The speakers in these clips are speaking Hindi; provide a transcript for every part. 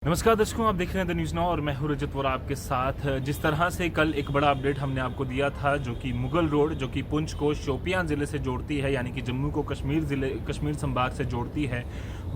नमस्कार दर्शकों, आप देख रहे हैं द न्यूज़ नाउ और मैं हूं रजत वोरा आपके साथ। जिस तरह से कल एक बड़ा अपडेट हमने आपको दिया था, जो कि मुगल रोड जो कि पुंछ को शोपियां ज़िले से जोड़ती है, यानी कि जम्मू को कश्मीर संभाग से जोड़ती है,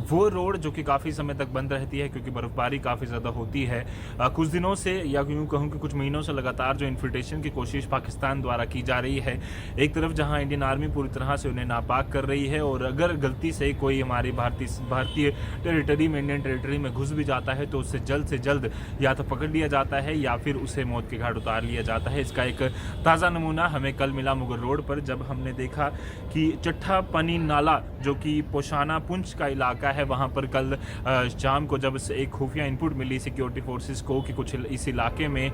वो रोड जो कि काफ़ी समय तक बंद रहती है क्योंकि बर्फबारी काफ़ी ज़्यादा होती है। कुछ दिनों से या यूँ कहूँ कि कुछ महीनों से लगातार जो इन्फिल्ट्रेशन की कोशिश पाकिस्तान द्वारा की जा रही है, एक तरफ जहाँ इंडियन आर्मी पूरी तरह से उन्हें नापाक कर रही है, और अगर गलती से कोई हमारी भारतीय टेरिटरी में, इंडियन टेरिटरी में घुस भी जाता है तो उससे जल्द या तो पकड़ लिया जाता है या फिर उसे मौत के घाट उतार लिया जाता है। इसका एक ताज़ा नमूना हमें कल मिला मुगल रोड पर, जब हमने देखा कि चट्ठा पनी नाला जो कि पोशाना पुंछ का इलाका है, वहाँ पर कल शाम को जब एक खुफिया इनपुट मिली सिक्योरिटी फोर्सेस को कि कुछ इस इलाके में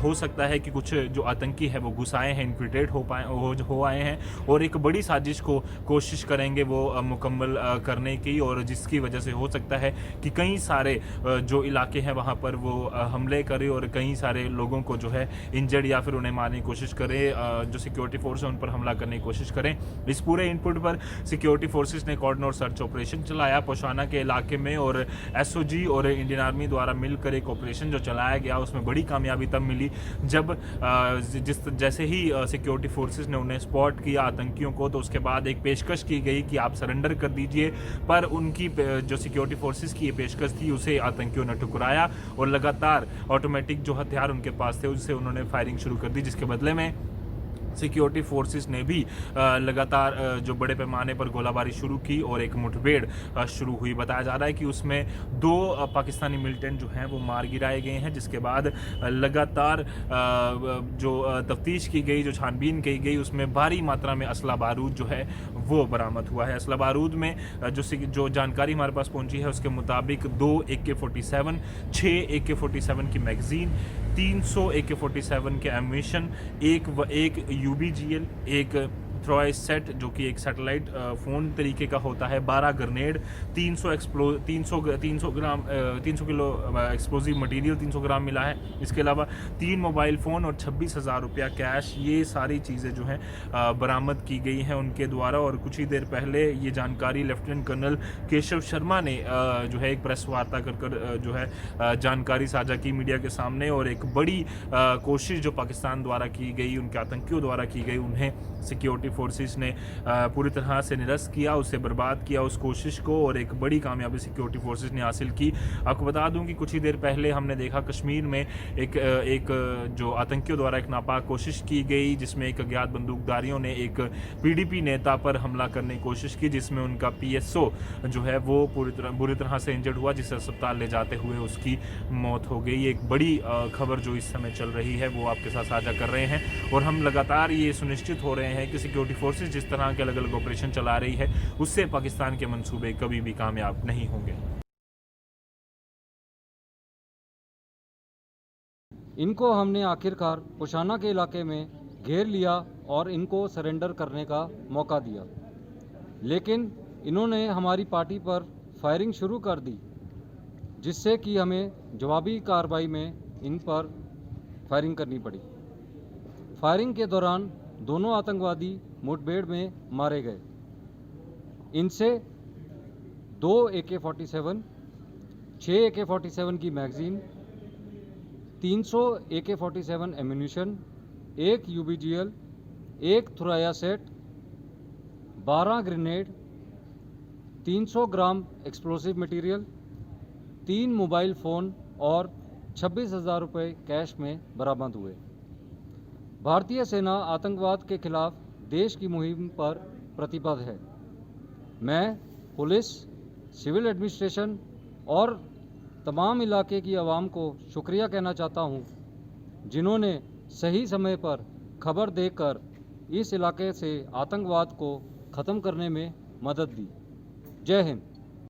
हो सकता है कि कुछ जो आतंकी है वो घुस आए हैं, इन्फिल्ट्रेट हो आए हैं और एक बड़ी साजिश को कोशिश करेंगे वो मुकम्मल करने की, और जिसकी वजह से हो सकता है कि कई सारे जो इलाके हैं वहाँ पर वो हमले करे और कई सारे लोगों को जो है इंजर्ड या फिर उन्हें मारने की कोशिश करे, जो सिक्योरिटी फोर्स है उन पर हमला करने की कोशिश करें। इस पूरे इनपुट पर सिक्योरिटी फोर्सेस ने कॉर्डन और सर्च ऑपरेशन चलाया पोशाना के इलाके में, और एसओजी और इंडियन आर्मी द्वारा मिलकर एक ऑपरेशन जो चलाया गया उसमें बड़ी कामयाबी तब मिली जब जैसे ही सिक्योरिटी फोर्सेस ने उन्हें स्पॉट किया आतंकियों को, तो उसके बाद एक पेशकश की गई कि आप सरेंडर कर दीजिए, पर उनकी जो सिक्योरिटी फोर्सेस की ये पेशकश थी उसे आतंकियों ने ठुकराया और लगातार ऑटोमेटिक जो हथियार उनके पास थे उससे उन्होंने फायरिंग शुरू कर दी, जिसके बदले में सिक्योरिटी फोर्सेस ने भी लगातार जो बड़े पैमाने पर गोलाबारी शुरू की और एक मुठभेड़ शुरू हुई। बताया जा रहा है कि उसमें 2 पाकिस्तानी मिलिटेंट जो हैं वो मार गिराए गए हैं, जिसके बाद लगातार जो तफ्तीश की गई, जो छानबीन की गई, उसमें भारी मात्रा में असला बारूद जो है वो बरामद हुआ है। असला बारूद में जो जानकारी हमारे पास पहुंची है उसके मुताबिक 2 AK-47, 6 AK-47 की मैगजीन, 300 AK-47 के एम्यूनिशन, एक UBGL, एक थ्रॉय सेट जो कि एक सैटेलाइट फ़ोन तरीके का होता है, 12 ग्रेनेड, 300 किलो एक्सप्लोजिव मटेरियल 300 ग्राम मिला है। इसके अलावा 3 मोबाइल फ़ोन और 26,000 रुपया कैश, ये सारी चीज़ें जो हैं बरामद की गई हैं उनके द्वारा। और कुछ ही देर पहले ये जानकारी लेफ्टिनेंट कर्नल केशव शर्मा ने जो है एक प्रेस वार्ता कर जो है जानकारी साझा की मीडिया के सामने, और एक बड़ी कोशिश जो पाकिस्तान द्वारा की गई, उनके आतंकियों द्वारा की गई, उन्हें सिक्योरिटी फोर्सेस ने पूरी तरह से निरस्त किया, उससे बर्बाद किया उस कोशिश को, और एक बड़ी कामयाबी सिक्योरिटी फोर्सेस ने हासिल की। आपको बता दूं कि कुछ ही देर पहले हमने देखा कश्मीर में एक जो आतंकियों द्वारा एक नापाक कोशिश की गई, जिसमें एक अज्ञात बंदूकधारियों ने एक PDP नेता पर हमला करने की कोशिश की, जिसमें उनका PSO जो है वो बुरी तरह से इंजर्ड हुआ, जिसे अस्पताल ले जाते हुए उसकी मौत हो गई। एक बड़ी खबर जो इस समय चल रही है वो आपके साथ साझा कर रहे हैं, और हम लगातार ये सुनिश्चित हो रहे हैं कि सिक्योरिटी फोर्सेस जिस तरह के अलग अलग ऑपरेशन चला रही है उससे पाकिस्तान के मंसूबे कभी भी कामयाब नहीं होंगे। इनको हमने आखिरकार पोशाना के इलाके में घेर लिया और इनको सरेंडर करने का मौका दिया, लेकिन इन्होंने हमारी पार्टी पर फायरिंग शुरू कर दी, जिससे कि हमें जवाबी कार्रवाई में इन पर फायरिंग करनी पड़ी। फायरिंग के दौरान दोनों आतंकवादी मुठभेड़ में मारे गए। इनसे 2 AK-47, 6 AK-47 की मैगजीन, 300 AK-47 एम्यूनिशन, एक UBGL, एक थ्राया सेट, 12 ग्रेनेड, 300 ग्राम एक्सप्लोसिव मटेरियल, 3 मोबाइल फ़ोन और 26,000 रुपये कैश में बरामद हुए। भारतीय सेना आतंकवाद के खिलाफ देश की मुहिम पर प्रतिबद्ध है। मैं पुलिस, सिविल एडमिनिस्ट्रेशन और तमाम इलाके की आवाम को शुक्रिया कहना चाहता हूं, जिन्होंने सही समय पर खबर देकर इस इलाके से आतंकवाद को ख़त्म करने में मदद दी। जय हिंद।